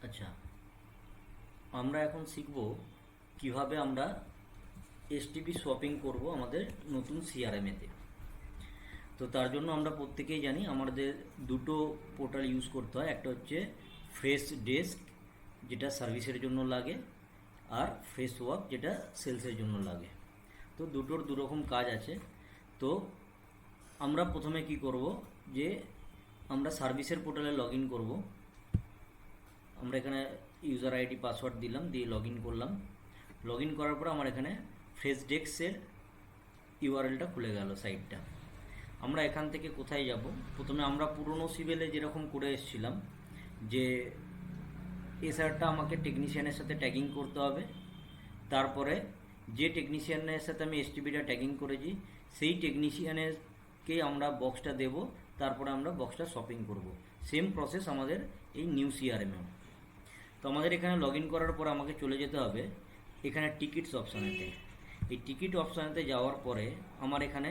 আচ্ছা, আমরা এখন শিখব কিভাবে আমরা এসটিপি সোয়াপিং করব আমাদের নতুন সিআরএমেতে। তো তার জন্য আমরা প্রত্যেকেই জানি আমাদের দুটো পোর্টাল ইউজ করতে হয়। একটা হচ্ছে ফ্রেশ ডেস্ক, যেটা সার্ভিসের জন্য লাগে, আর ফ্রেশ ওয়ার্ক, যেটা সেলসের জন্য লাগে। তো দুটোর দুরকম কাজ আছে। তো আমরা প্রথমে কি করব, যে আমরা সার্ভিসের পোর্টালে লগ ইন করবো। আমরা এখানে ইউজার আইডি পাসওয়ার্ড দিলাম, দিয়ে লগ ইন করলাম। লগ ইন করার পর আমার এখানে ফ্রেশ ডেস্কের ইউআরএলটা খুলে গেল সাইটটা। আমরা এখান থেকে কোথায় যাব? প্রথমে আমরা পুরনো সিভিলে যেরকম করে এসেছিলাম, যে এসআরটা আমাকে টেকনিশিয়ানের সাথে ট্যাগিং করতে হবে। তারপরে যে টেকনিশিয়ানের সাথে আমি এসটিপিটা ট্যাগিং করেছি সেই টেকনিশিয়ানেরকে আমরা বক্সটা দেব, তারপরে আমরা বক্সটা শপিং করব। সেম প্রসেস আমাদের এই নিউ সিআরএমে। তো আমাদের এখানে লগ ইন করার পর আমাকে চলে যেতে হবে এখানে টিকিটস অপশানেতে। এই টিকিট অপশানেতে যাওয়ার পরে আমার এখানে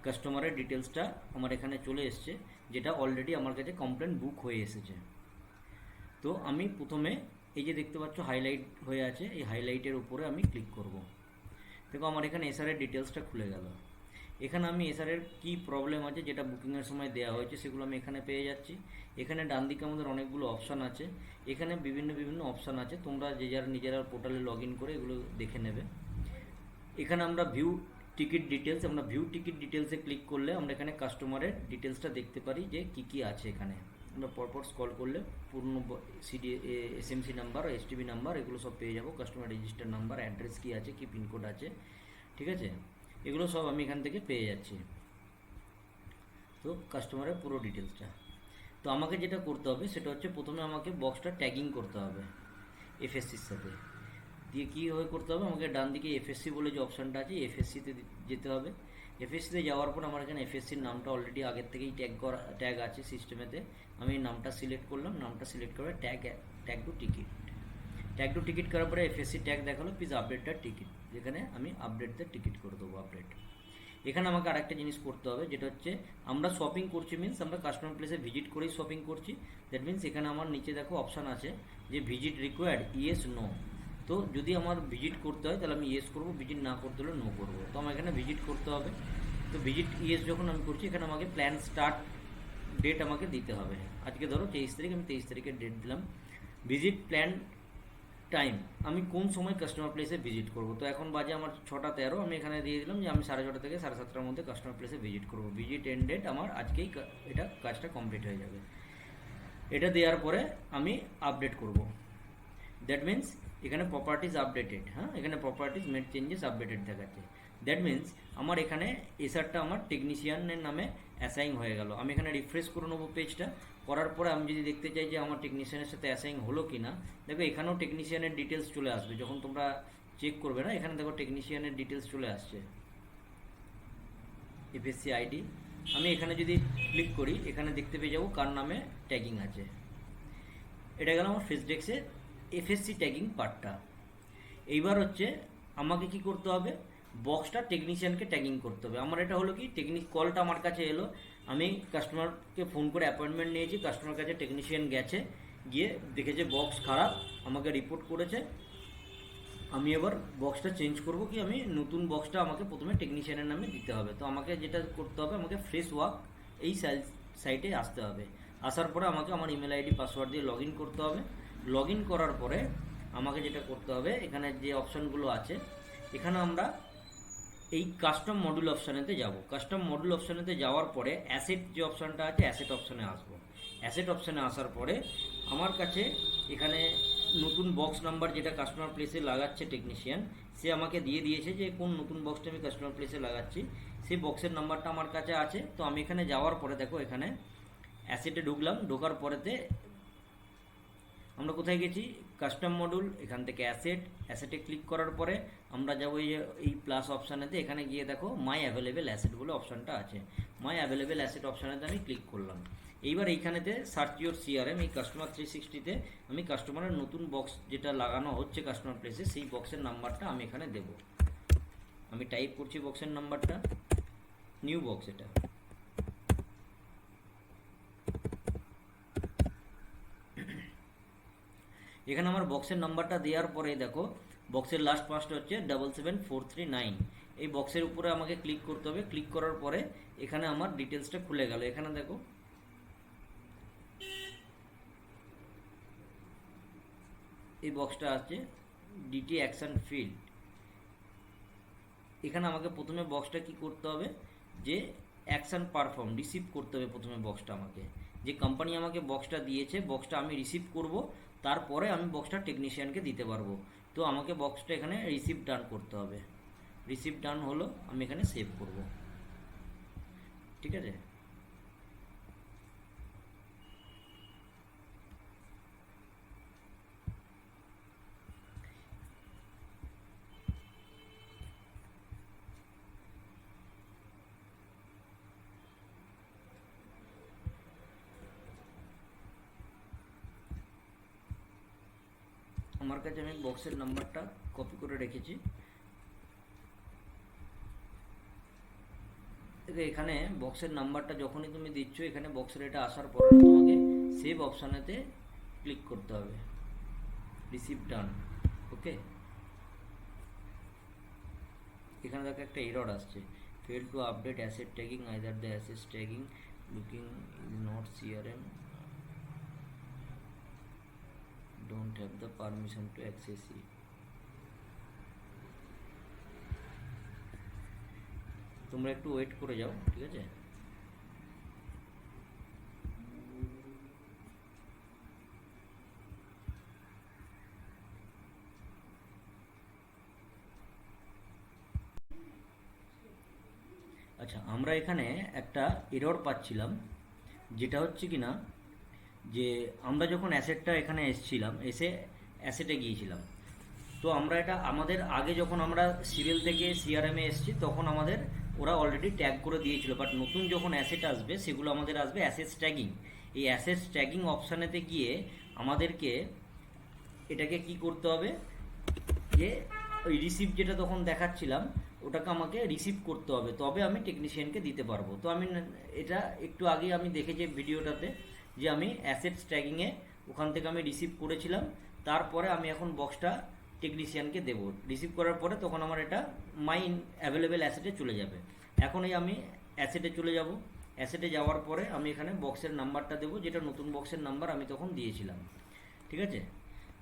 কাস্টমারের ডিটেলসটা আমার এখানে চলে এসছে, যেটা অলরেডি আমার কাছে কমপ্লেন বুক হয়ে এসেছে। তো আমি প্রথমে এই যে দেখতে পাচ্ছ হাইলাইট হয়ে আছে, এই হাইলাইটের উপরে আমি ক্লিক করব। দেখো আমার এখানে এসআরের ডিটেলসটা খুলে গেল। এখানে আমি এসআরের কী প্রবলেম আছে যেটা বুকিংয়ের সময় দেওয়া হয়েছে সেগুলো আমি এখানে পেয়ে যাচ্ছি। এখানে ডান দিকে আমাদের অনেকগুলো অপশান আছে, এখানে বিভিন্ন বিভিন্ন অপশান আছে, তোমরা যে যারা নিজেরা পোর্টালে লগ ইন করে এগুলো দেখে নেবে। এখানে আমরা ভিউ টিকিট ডিটেলস, আমরা ভিউ টিকিট ডিটেলসে ক্লিক করলে আমরা এখানে কাস্টমারের ডিটেলসটা দেখতে পারি যে কী কী আছে এখানে। আমরা পরপর স্ক্রল করলে পুরনো এসএমসি নাম্বার, এসটিবি নাম্বার, এগুলো সব পেয়ে যাবো। কাস্টমার রেজিস্টার নাম্বার, অ্যাড্রেস কী আছে, কী পিনকোড আছে, ঠিক আছে, এগুলো সব আমি এখান থেকে পেয়ে যাচ্ছি। তো কাস্টমারের পুরো ডিটেলসটা। তো আমাকে যেটা করতে হবে সেটা হচ্ছে প্রথমে আমাকে বক্সটা ট্যাগিং করতে হবে এফএসসির সাথে। দিয়ে কীভাবে করতে হবে, আমাকে ডান দিকে এফএসসি বলে যে অপশানটা আছে এফএসসিতে যেতে হবে। এফএসসিতে যাওয়ার পর আমার এখানে এফএসসির নামটা অলরেডি আগের থেকেই ট্যাগ আছে সিস্টেমেতে। আমি নামটা সিলেক্ট করলাম, নামটা সিলেক্ট করে ট্যাগ টু টিকিট করার পরে এফএসসি ট্যাগ দেখালো প্লিজ আপডেট দ্য টিকিট, যেখানে আমি আপডেট দ্য টিকিট করে দেবো আপডেট। এখানে আমাকে আরেকটা জিনিস করতে হবে, যেটা হচ্ছে আমরা শপিং করছি মিনস আমরা কাস্টমার প্লেসে ভিজিট করেই শপিং করছি। দ্যাট মিনস এখানে আমার নিচে দেখো অপশান আছে যে ভিজিট রিকোয়ার্ড, ইয়েস নো। তো যদি আমার ভিজিট করতে হয় তাহলে আমি ইয়েস করবো, ভিজিট না করতে হলে নো করবো। তো আমার এখানে ভিজিট করতে হবে। তো ভিজিট ইয়েস যখন আমি করছি, এখানে আমাকে প্ল্যান স্টার্ট ডেট আমাকে দিতে হবে। আজকে ধরো 23 তারিখ, আমি 23 তারিখের ডেট দিলাম। ভিজিট প্ল্যান টাইম, আমি কোন সময় কাস্টমার প্লেসে ভিজিট করব। তো এখন বাজে আমার 6টা 13, আমি এখানে দিয়ে দিলাম যে আমি 6:30 থেকে 7:30-র মধ্যে কাস্টমার প্লেসে ভিজিট করব। ভিজিট এন্ড ডেট আমার আজকেই এটা কাজটা কমপ্লিট হয়ে যাবে। এটা দেওয়ার পরে আমি আপডেট করব। দ্যাট মিন্স এখানে প্রপার্টিজ আপডেটেড, হ্যাঁ, এখানে প্রপার্টিজ মেড চেঞ্জেস আপডেটেড দেখাচ্ছে। দ্যাট মিন্স আমার এখানে এসআরটা আমার টেকনিশিয়ানের নামে অ্যাসাইন হয়ে গেল। আমি এখানে রিফ্রেশ করে নেবো পেজটা। করার পরে আমি যদি দেখতে চাই যে আমার টেকনিশিয়ানের সাথে অ্যাসাইন হলো কি না, দেখো এখানেও টেকনিশিয়ানের ডিটেলস চলে আসবে। যখন তোমরা চেক করবে না, এখানে দেখো টেকনিশিয়ানের ডিটেলস চলে আসছে, এফএসসি আইডি। আমি এখানে যদি ক্লিক করি, এখানে দেখতে পেয়ে যাবো কার নামে ট্যাগিং আছে। এটা গেল আমার ফেস ডেস্কের এফএসসি ট্যাগিং পার্টটা। এইবার হচ্ছে আমাকে কি করতে হবে, বক্সটা টেকনিশিয়ানকে ট্যাগিং করতে হবে। আমার এটা হলো কি, কলটা আমার কাছে এলো, আমি কাস্টমারকে ফোন করে অ্যাপয়েন্টমেন্ট নিয়েছি, কাস্টমার কাছে টেকনিশিয়ান গেছে, গিয়ে দেখেছে বক্স খারাপ, আমাকে রিপোর্ট করেছে। আমি এবার বক্সটা চেঞ্জ করব, কি আমি নতুন বক্সটা আমাকে প্রথমে টেকনিশিয়ানের নামে দিতে হবে। তো আমাকে যেটা করতে হবে, আমাকে ফ্রেশ ওয়ার্ক এই সাইটে আসতে হবে। আসার পরে আমাকে আমার ইমেল আইডি পাসওয়ার্ড দিয়ে লগ ইন করতে হবে। লগ ইন করার পরে আমাকে যেটা করতে হবে, এখানে যে অপশানগুলো আছে, এখানে আমরা এই কাস্টম মডিউল অপশানেতে যাব। কাস্টম মডিউল অপশানেতে যাওয়ার পরে অ্যাসেট যে অপশানটা আছে, অ্যাসেট অপশানে আসবো। অ্যাসেট অপশানে আসার পরে আমার কাছে এখানে নতুন বক্স নাম্বার যেটা কাস্টমার প্লেসে লাগাচ্ছে টেকনিশিয়ান, সে আমাকে দিয়ে দিয়েছে যে কোন নতুন বক্সটা আমি কাস্টমার প্লেসে লাগাচ্ছি, সেই বক্সের নাম্বারটা আমার কাছে আছে। তো আমি এখানে যাওয়ার পরে দেখো এখানে অ্যাসেটে ঢুকলাম, ঢোকার পরেতে আমরা কোথায় গেছি, কাস্টম মডিউল, এখান থেকে অ্যাসেটে ক্লিক করার পরে আমরা যাবো এই প্লাস অপশানেতে। এখানে গিয়ে দেখো মাই অ্যাভেলেবেল অ্যাসেট বলে অপশানটা আছে। মাই অ্যাভেলেবেল অ্যাসেট অপশানেতে আমি ক্লিক করলাম। এইবার এইখানেতে সার্চ ইউর সিআরএম, এই কাস্টমার 360-তে আমি কাস্টমারের নতুন বক্স যেটা লাগানো হচ্ছে কাস্টমার প্লেসে, সেই বক্সের নাম্বারটা আমি এখানে দেব। আমি টাইপ করছি বক্সের নাম্বারটা, নিউ বক্স এটা। এখানে আমার বক্সের নাম্বারটা দেওয়ার পরে দেখো বক্সের লাস্ট পাঁচটা হচ্ছে 77439। এই বক্সের উপরে আমাকে ক্লিক করতে হবে। ক্লিক করার পরে এখানে আমার ডিটেলসটা খুলে গেল। এখানে দেখো এই বক্সটা আছে ডিটি অ্যাকশন ফিল্ড। এখানে আমাকে প্রথমে বক্সটা কি করতে হবে, যে অ্যাকশন পারফর্ম রিসিভ করতে হবে। প্রথমে বক্সটা আমাকে, যে কোম্পানি আমাকে বক্সটা দিয়েছে, বক্সটা আমি রিসিভ করব, তারপরে আমি বক্সটা টেকনিশিয়ানকে দিতে পারবো। তো আমাকে বক্সটা এখানে রিসিভ ডান করতে হবে। রিসিভ ডান হলো, আমি এখানে সেভ করব। ঠিক আছে, আমার কাছে আমি বক্সের নাম্বারটা কপি করে রেখেছি। এখানে বক্সের নাম্বারটা যখনই তুমি দিচ্ছ, এখানে বক্সের এটা আসার পরে তোমাকে সেভ অপশানেতে ক্লিক করতে হবে। রিসিভ ডান, ওকে। এখানে দেখো একটা এরর আসছে, fail to update asset tagging, either the asset tagging looking is not CRM, don't have the permission to access it. তোমরা একটু ওয়েট করে যাও, ঠিক আছে। আচ্ছা, আমরা এখানে একটা এরর পাচ্ছিলাম, যেটা হচ্ছে কি না, যে আমরা যখন অ্যাসেটটা এখানে এসেছিলাম, এসে অ্যাসেটে গিয়েছিলাম, তো আমরা এটা আমাদের আগে যখন আমরা সিরিয়াল থেকে সিআরএমে এসেছি তখন আমাদের ওরা অলরেডি ট্যাগ করে দিয়েছিল। বাট নতুন যখন অ্যাসেট আসবে সেগুলো আমাদের আসবে অ্যাসেট ট্যাগিং। এই অ্যাসেট ট্যাগিং অপশানেতে গিয়ে আমাদেরকে এটাকে কি করতে হবে, যে ওই রিসিভ যেটা তখন দেখাচ্ছিলাম ওটাকে আমাকে রিসিভ করতে হবে, তবে আমি টেকনিশিয়ানকে দিতে পারবো। তো আমি এটা একটু আগে আমি দেখেছি ভিডিওটাতে, যে আমি অ্যাসেটস ট্যাগিংয়ে ওখান থেকে আমি রিসিভ করেছিলাম, তারপরে আমি এখন বক্সটা টেকনিশিয়ানকে দেবো। রিসিভ করার পরে তখন আমার এটা মাই অ্যাভেলেবেল অ্যাসেটে চলে যাবে। এখন এই আমি অ্যাসেটে চলে যাব। অ্যাসেটে যাওয়ার পরে আমি এখানে বক্সের নাম্বারটা দেবো, যেটা নতুন বক্সের নাম্বার আমি তখন দিয়েছিলাম। ঠিক আছে,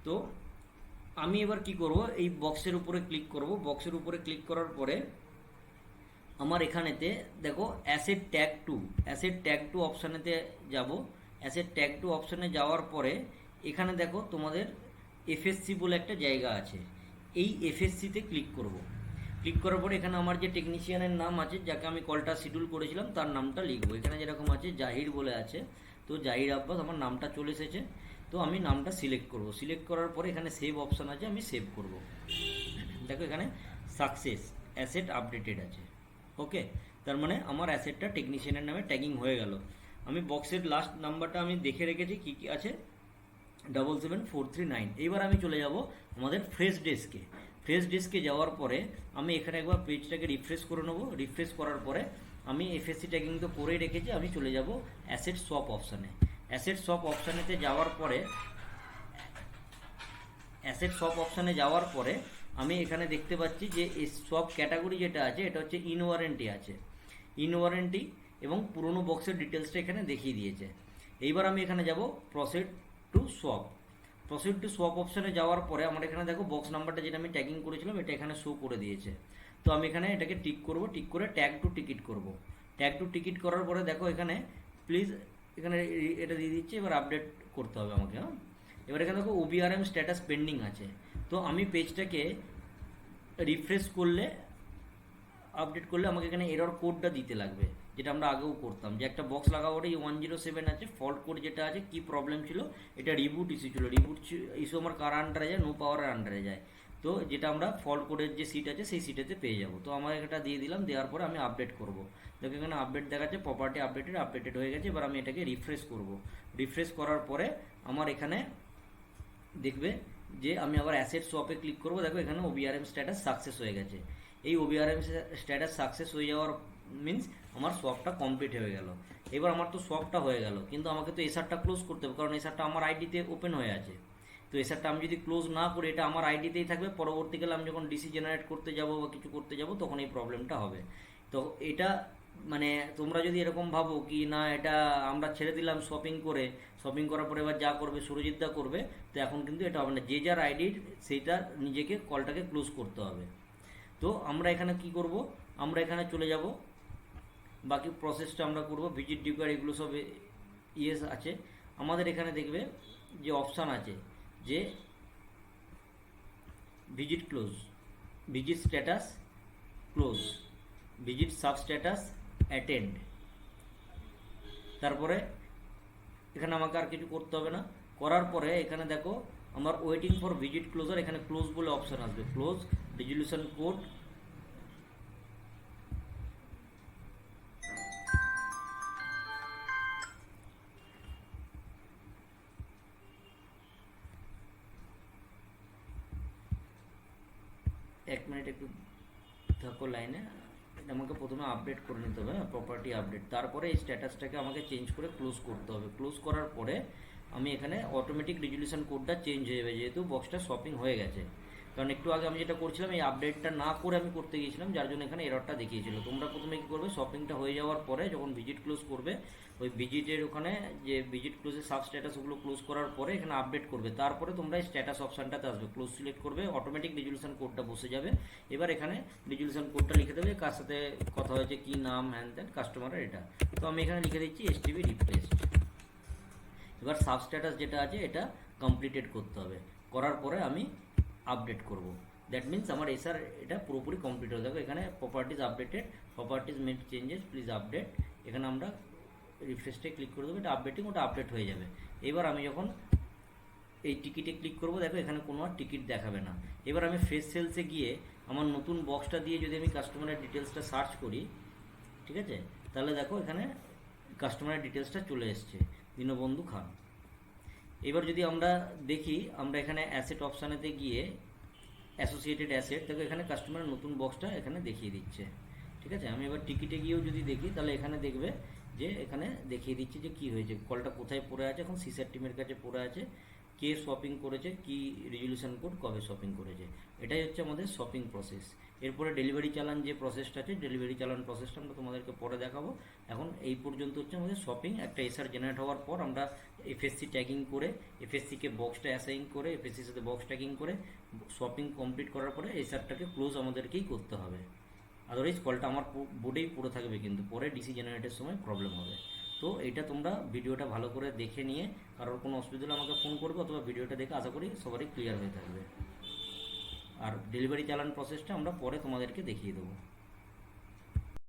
তো আমি এবার কি করব, এই বক্সের উপরে ক্লিক করব। বক্সের উপরে ক্লিক করার পরে আমার এখানেতে দেখো অ্যাসেট ট্যাগ টু অপশানেতে যাব। অ্যাসেট ট্যাগ টু অপশানে যাওয়ার পরে এখানে দেখো তোমাদের এফএসসি বলে একটা জায়গা আছে, এই এফএসসিতে ক্লিক করব। ক্লিক করার পরে এখানে আমার যে টেকনিশিয়ানের নাম আছে, যাকে আমি কলটা শিডিউল করেছিলাম, তার নামটা লিখবো। এখানে যেরকম আছে জাহির বলে আছে, তো জাহির আব্বাস আমার নামটা চলে এসেছে। তো আমি নামটা সিলেক্ট করব। সিলেক্ট করার পরে এখানে সেভ অপশান আছে, আমি সেভ করব। দেখো এখানে সাকসেস অ্যাসেট আপডেটেড আছে, ওকে। তার মানে আমার অ্যাসেটটা টেকনিশিয়ানের নামে ট্যাগিং হয়ে গেল। আমি বক্সের লাস্ট নাম্বারটা আমি দেখে রেখেছি কী কী আছে, 77439। এইবার আমি চলে যাব আমাদের ফ্রেশ ডেস্কে। ফ্রেশ ডেস্কে যাওয়ার পরে আমি এখানে একবার পেজটাকে রিফ্রেশ করে নেবো। রিফ্রেশ করার পরে আমি এফএসসি ট্যাগিং তো করেই রেখেছি, আমি চলে যাব অ্যাসেট সোয়াপ অপশানে। অ্যাসেট সোয়াপ অপশানেতে যাওয়ার পরে আমি এখানে দেখতে পাচ্ছি যে সোয়াপ ক্যাটাগরি যেটা আছে এটা হচ্ছে ইন ওয়ারেন্টি আছে। ইন ওয়ারেন্টি এবং পুরনো বক্সের ডিটেলসটা এখানে দেখিয়ে দিয়েছে। এইবার আমি এখানে যাব প্রসিড টু সোয়াপ অপশানে যাওয়ার পরে আমার এখানে দেখো বক্স নাম্বারটা যেটা আমি ট্যাগিং করেছিলাম এটা এখানে শো করে দিয়েছে। তো আমি এখানে এটাকে টিক করব, টিক করে ট্যাগ টু টিকিট করব। ট্যাগ টু টিকিট করার পরে দেখো এখানে প্লিজ এখানে এটা দিয়ে দিচ্ছে, এবার আপডেট করতে হবে আমাকে। হ্যাঁ, এবার এখানে দেখো ওবিআরএম স্ট্যাটাস পেন্ডিং আছে। তো আমি পেজটাকে রিফ্রেশ করলে, আপডেট করলে আমাকে এখানে এরর কোডটা দিতে লাগবে, যেটা আমরা আগেও করতাম, যে একটা বক্স লাগাবো, এই 107 আছে ফল্ট কোড যেটা আছে, কি প্রবলেম ছিল, এটা রিবুট ইস্যু ছিল। রিবুট ইস্যু আমার কার আন্ডারে যায়, নো পাওয়ারের আন্ডারে যায়। তো যেটা আমরা ফল্ট কোডের যে সিট আছে সেই সিটেতে পেয়ে যাব। তো আমার এটা দিয়ে দিলাম, দেওয়ার পরে আমি আপডেট করব। দেখো এখানে আপডেট দেখাচ্ছে, প্রপার্টি আপডেটেড হয়ে গেছে। এবার আমি এটাকে রিফ্রেশ করব। রিফ্রেশ করার পরে আমার এখানে দেখবে যে আমি আবার অ্যাসেট সোয়াপে ক্লিক করব। দেখো এখানে ওবিআরএম স্ট্যাটাস সাকসেস হয়ে গেছে। এই ওবিআরএম স্ট্যাটাস সাকসেস হয়ে যাওয়ার মিন্স আমার সোয়াপটা কমপ্লিট হয়ে গেল। এবার আমার তো সোয়াপটা হয়ে গেল, কিন্তু আমাকে তো এসআরটা ক্লোজ করতে হবে, কারণ এসআরটা আমার আইডিতে ওপেন হয়ে আছে। তো এসারটা আমি যদি ক্লোজ না করি, এটা আমার আইডিতেই থাকবে, পরবর্তীকালে আমি যখন ডিসি জেনারেট করতে যাব বা কিছু করতে যাব তখন এই প্রবলেমটা হবে। তো এটা মানে তোমরা যদি এরকম ভাবো কি না এটা আমরা ছেড়ে দিলাম শপিং করে, শপিং করার পরে এবার যা করবে সুরজিৎ দা করবে, তো এখন কিন্তু এটা হবে না। যে যার আইডির সেইটা নিজেকে কলটাকে ক্লোজ করতে হবে। তো আমরা এখানে কি করব, আমরা এখানে চলে যাব, বাকি প্রসেসটা আমরা করব। ভিজিট ডিপার এগুলো সব ইয়েস আছে। আমাদের এখানে দেখবে যে অপশান আছে যে visit close, visit status close, visit sub status attend. তারপরে এখানে আমাকে আর কিছু করতে হবে না। করার পরে এখানে দেখো আমার ওয়েটিং ফর ভিজিট ক্লোজার, এখানে ক্লোজ বলে অপশান আসবে। ক্লোজ রেজলিউশন কোড, এক মিনিট একটু থাকো লাইনে। এটা আমাকে প্রথমে আপডেট করে নিতে হবে, প্রপার্টি আপডেট। তারপরে এই স্ট্যাটাসটাকে আমাকে চেঞ্জ করে ক্লোজ করতে হবে। ক্লোজ করার পরে আমি এখানে অটোমেটিক রেজলিউশন কোডটা চেঞ্জ হয়ে যাবে, যেহেতু বক্সটা শপিং হয়ে গেছে। কারণ একটু আগে আমি যেটা করছিলাম এই আপডেটটা না করে আমি করতে গিয়েছিলাম, যার জন্য এখানে এররটা দেখিয়েছিল। তোমরা প্রথমে কী করবে, শপিংটা হয়ে যাওয়ার পরে যখন ভিজিট ক্লোজ করবে, ওই ভিজিটের ওখানে যে ভিজিট ক্লোজের সাব স্ট্যাটাস ওগুলো ক্লোজ করার পরে এখানে আপডেট করবে। তারপরে তোমরা এই স্ট্যাটাস অপশানটাতে আসবে, ক্লোজ সিলেক্ট করবে, অটোমেটিক রেজলিউশন কোডটা বসে যাবে। এবার এখানে রেজলিউশন কোডটা লিখে দেবে, কার সাথে কথা হয়েছে, কি নাম, হ্যান ত্যান, কাস্টমারের এটা। তো আমি এখানে লিখে দিচ্ছি এসটিভি রিপ্লেসড। এবার সাব স্ট্যাটাস যেটা আছে এটা কমপ্লিটেড করতে হবে, করার পরে আমি আপডেট করব। দ্যাট মিন্স আমার এসআর এটা পুরোপুরি কমপ্লিট হয়ে যাবে। এখানে properties updated, properties made changes, please update. এখানে আমরা রিফ্রেশে ক্লিক করে দেবো, এটা আপডেটিং, ওটা আপডেট হয়ে যাবে। এবার আমি যখন এই টিকিটে ক্লিক করব, দেখো এখানে কোনো আর টিকিট দেখাবে না। এবার আমি ফেস সেলসে গিয়ে আমার নতুন বক্সটা দিয়ে যদি আমি কাস্টমারের ডিটেলসটা সার্চ করি, ঠিক আছে, তাহলে দেখো এখানে কাস্টমারের ডিটেলসটা চলে এসছে, দীনবন্ধু খান। এবার যদি আমরা দেখি, আমরা এখানে অ্যাসেট অপশানেতে গিয়ে অ্যাসোসিয়েটেড অ্যাসেট, দেখো এখানে কাস্টমারের নতুন বক্সটা এখানে দেখিয়ে দিচ্ছে। ঠিক আছে, আমি এবার টিকিটে গিয়েও যদি দেখি, তাহলে এখানে দেখবে যে এখানে দেখিয়ে দিচ্ছে যে কি হয়েছে, কলটা কোথায় পড়ে আছে, এখন সিসার টিমের কাছে পড়ে আছে, কে শপিং করেছে, কি রেজলিউশন কোড, কবে শপিং করেছে। এটাই হচ্ছে আমাদের শপিং প্রসেস। এরপরে ডেলিভারি চালান যে প্রসেসটা আছে, ডেলিভারি চালান প্রসেসটা আমরা তোমাদেরকে পরে দেখাবো। এখন এই পর্যন্ত হচ্ছে আমাদের শপিং। একটা এসআর জেনারেট হওয়ার পর আমরা এফএসসি ট্যাগিং করে, এফএসসিকে বক্সটা অ্যাসাইন করে, এফএসসির সাথে বক্স ট্যাগিং করে শপিং কমপ্লিট করার পরে এসআরটাকে ক্লোজ আমাদেরকেই করতে হবে। আদারওয়াইজ কলটা আমার বোর্ডেই পড়ে থাকবে, কিন্তু পরে ডিসি জেনারেটের সময় প্রবলেম হবে। তো এইটা তোমরা ভিডিওটা ভালো করে দেখে নিয়ে, কারোর কোনো অসুবিধা হলে আমাকে ফোন করবে, অথবা ভিডিওটা দেখে আশা করি সবারই ক্লিয়ার হয়ে থাকবে। আর ডেলিভারি চালান প্রসেসটা আমরা পরে তোমাদেরকে দেখিয়ে দেবো।